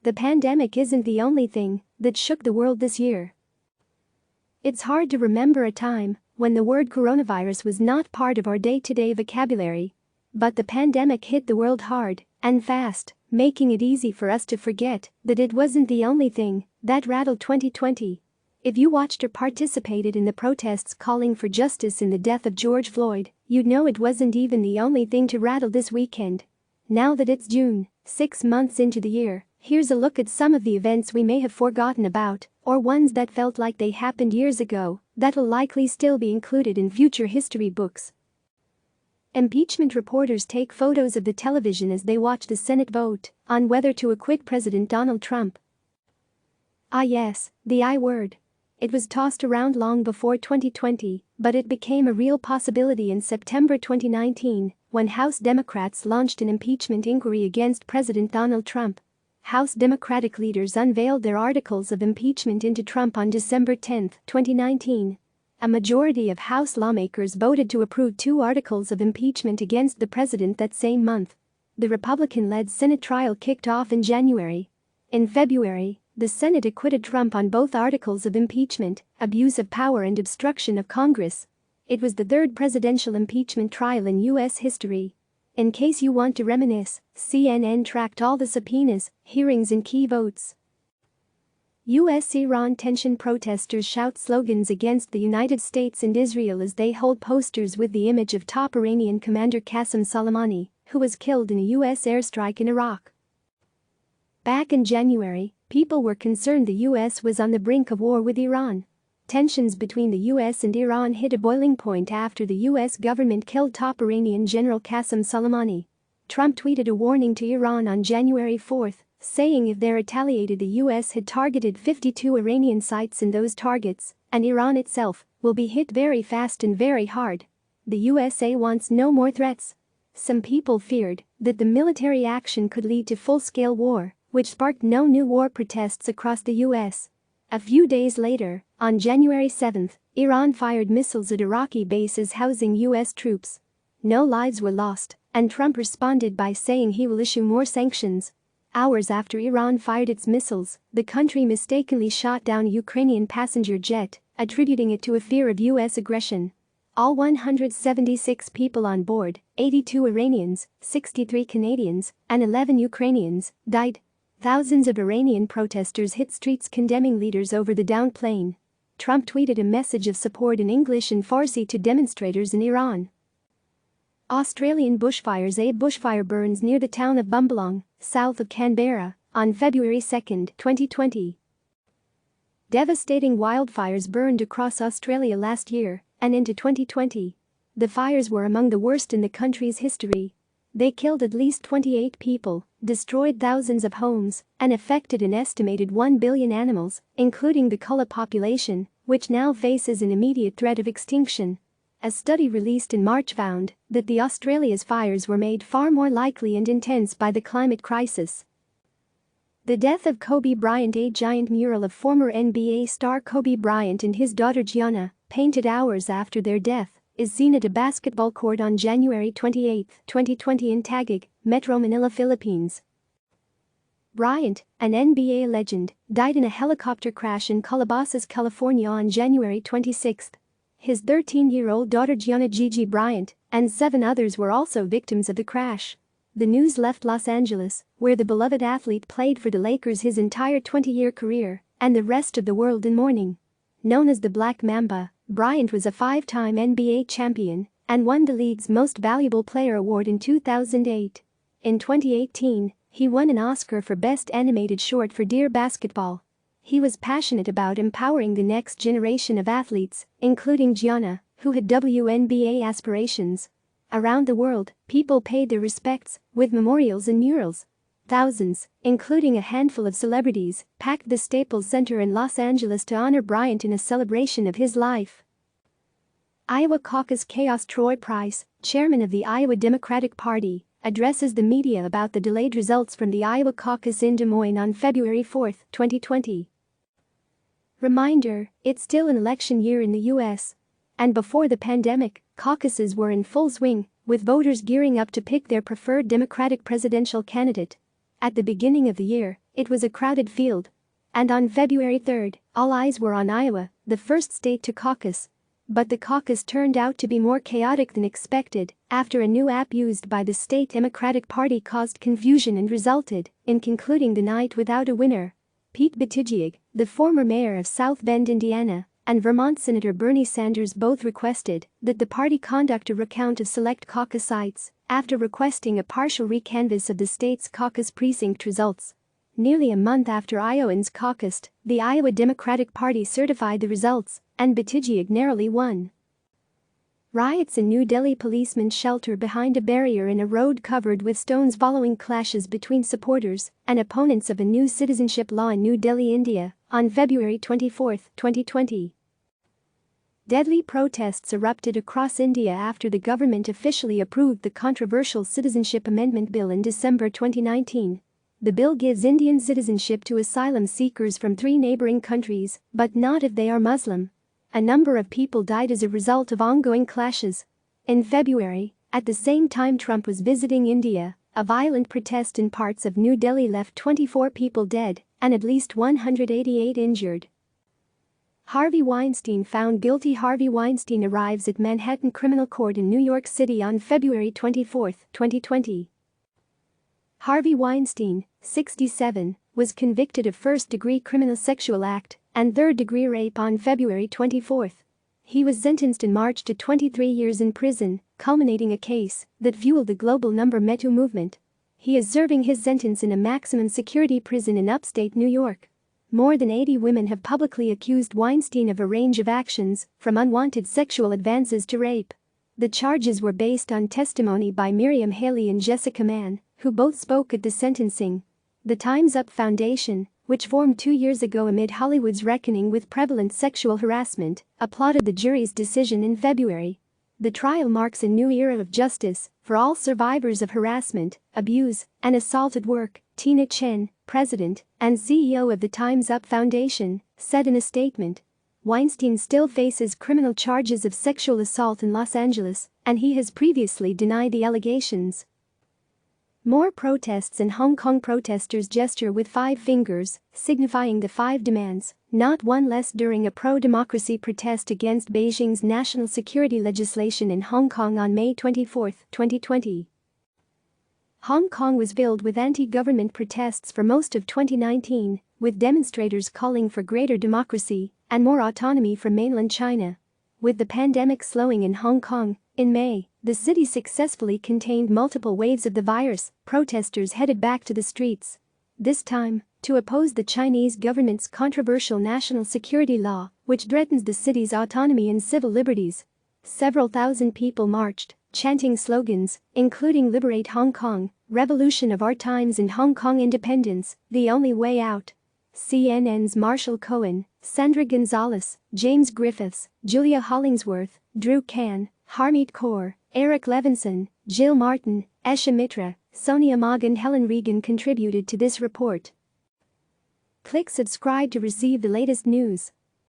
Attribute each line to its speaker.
Speaker 1: The pandemic isn't the only thing that shook the world this year. It's hard to remember a time when the word coronavirus was not part of our day-to-day vocabulary. But the pandemic hit the world hard and fast, making it easy for us to forget that it wasn't the only thing that rattled 2020. If you watched or participated in the protests calling for justice in the death of George Floyd, you'd know it wasn't even the only thing to rattle this weekend. Now that it's June, 6 months into the year, here's a look at some of the events we may have forgotten about, or ones that felt like they happened years ago, that'll likely still be included in future history books. Impeachment reporters take photos of the television as they watch the Senate vote on whether to acquit President Donald Trump. Ah yes, the I word. It was tossed around long before 2020, but it became a real possibility in September 2019 when House Democrats launched an impeachment inquiry against President Donald Trump. House Democratic leaders unveiled their articles of impeachment into Trump on December 10, 2019. A majority of House lawmakers voted to approve 2 articles of impeachment against the president that same month. The Republican-led Senate trial kicked off in January. In February, the Senate acquitted Trump on both articles of impeachment, abuse of power and obstruction of Congress. It was the 3rd presidential impeachment trial in U.S. history. In case you want to reminisce, CNN tracked all the subpoenas, hearings and key votes. U.S.-Iran tension. Protesters shout slogans against the United States and Israel as they hold posters with the image of top Iranian commander Qasem Soleimani, who was killed in a U.S. airstrike in Iraq. Back in January, people were concerned the U.S. was on the brink of war with Iran. Tensions between the U.S. and Iran hit a boiling point after the U.S. government killed top Iranian General Qasem Soleimani. Trump tweeted a warning to Iran on January 4, saying if they retaliated, the U.S. had targeted 52 Iranian sites in those targets, and Iran itself will be hit very fast and very hard. The USA wants no more threats. Some people feared that the military action could lead to full-scale war, which sparked no new war protests across the U.S. A few days later, on January 7, Iran fired missiles at Iraqi bases housing U.S. troops. No lives were lost, and Trump responded by saying he will issue more sanctions. Hours after Iran fired its missiles, the country mistakenly shot down a Ukrainian passenger jet, attributing it to a fear of U.S. aggression. All 176 people on board, 82 Iranians, 63 Canadians, and 11 Ukrainians, died. Thousands of Iranian protesters hit streets condemning leaders over the downed plane. Trump tweeted a message of support in English and Farsi to demonstrators in Iran. Australian bushfires. A bushfire burns near the town of Bumbalong, south of Canberra, on February 2, 2020. Devastating wildfires burned across Australia last year and into 2020. The fires were among the worst in the country's history. They killed at least 28 people, destroyed thousands of homes, and affected an estimated 1 billion animals, including the koala population, which now faces an immediate threat of extinction. A study released in March found that the Australia's fires were made far more likely and intense by the climate crisis. The death of Kobe Bryant. A giant mural of former NBA star Kobe Bryant and his daughter Gianna, painted hours after their death, is seen at a basketball court on January 28, 2020 in Taguig, Metro Manila, Philippines. Bryant, an NBA legend, died in a helicopter crash in Calabasas, California on January 26. His 13-year-old daughter Gianna Gigi Bryant and 7 others were also victims of the crash. The news left Los Angeles, where the beloved athlete played for the Lakers his entire 20-year career, and the rest of the world in mourning. Known as the Black Mamba, Bryant was a 5-time NBA champion and won the league's Most Valuable Player award in 2008. In 2018, he won an Oscar for Best Animated Short for Dear Basketball. He was passionate about empowering the next generation of athletes, including Gianna, who had WNBA aspirations. Around the world, people paid their respects with memorials and murals. Thousands, including a handful of celebrities, packed the Staples Center in Los Angeles to honor Bryant in a celebration of his life. Iowa caucus chaos. Troy Price, chairman of the Iowa Democratic Party, addresses the media about the delayed results from the Iowa caucus in Des Moines on February 4, 2020. Reminder, it's still an election year in the U.S. And before the pandemic, caucuses were in full swing, with voters gearing up to pick their preferred Democratic presidential candidate. At the beginning of the year, it was a crowded field. And on February 3, all eyes were on Iowa, the first state to caucus. But the caucus turned out to be more chaotic than expected after a new app used by the state Democratic Party caused confusion and resulted in concluding the night without a winner. Pete Buttigieg, the former mayor of South Bend, Indiana, and Vermont Senator Bernie Sanders both requested that the party conduct a recount of select caucus sites after requesting a partial recanvass of the state's caucus precinct results. Nearly a month after Iowans caucused, the Iowa Democratic Party certified the results, and Buttigieg narrowly won. Riots in New Delhi. Policemen shelter behind a barrier in a road covered with stones following clashes between supporters and opponents of a new citizenship law in New Delhi, India, on February 24, 2020. Deadly protests erupted across India after the government officially approved the controversial Citizenship Amendment Bill in December 2019. The bill gives Indian citizenship to asylum seekers from 3 neighboring countries, but not if they are Muslim. A number of people died as a result of ongoing clashes. In February, at the same time Trump was visiting India, a violent protest in parts of New Delhi left 24 people dead and at least 188 injured. Harvey Weinstein found guilty. Harvey Weinstein arrives at Manhattan Criminal Court in New York City on February 24, 2020. Harvey Weinstein, 67, was convicted of first-degree criminal sexual act and third-degree rape on February 24. He was sentenced in March to 23 years in prison, culminating a case that fueled the global Me Too movement. He is serving his sentence in a maximum security prison in upstate New York. More than 80 women have publicly accused Weinstein of a range of actions, from unwanted sexual advances to rape. The charges were based on testimony by Miriam Haley and Jessica Mann, who both spoke at the sentencing. The Time's Up Foundation, which formed 2 years ago amid Hollywood's reckoning with prevalent sexual harassment, applauded the jury's decision in February. The trial marks a new era of justice for all survivors of harassment, abuse, and assault at work, Tina Chen, president and CEO of the Time's Up Foundation, said in a statement. Weinstein still faces criminal charges of sexual assault in Los Angeles, and he has previously denied the allegations. More protests in Hong Kong. Protesters gesture with 5 fingers, signifying the 5 demands, not one less, during a pro-democracy protest against Beijing's national security legislation in Hong Kong on May 24, 2020. Hong Kong was filled with anti-government protests for most of 2019, with demonstrators calling for greater democracy and more autonomy from mainland China. With the pandemic slowing in Hong Kong, in May, the city successfully contained multiple waves of the virus. Protesters headed back to the streets. This time, to oppose the Chinese government's controversial national security law, which threatens the city's autonomy and civil liberties. Several thousand people marched, chanting slogans, including "Liberate Hong Kong," "Revolution of Our Times," and "Hong Kong Independence, the Only Way Out." CNN's Marshall Cohen, Sandra Gonzalez, James Griffiths, Julia Hollingsworth, Drew Can, Harmeet Kaur, Eric Levinson, Jill Martin, Esha Mitra, Sonia Mogg and Helen Regan contributed to this report. Click subscribe to receive the latest news.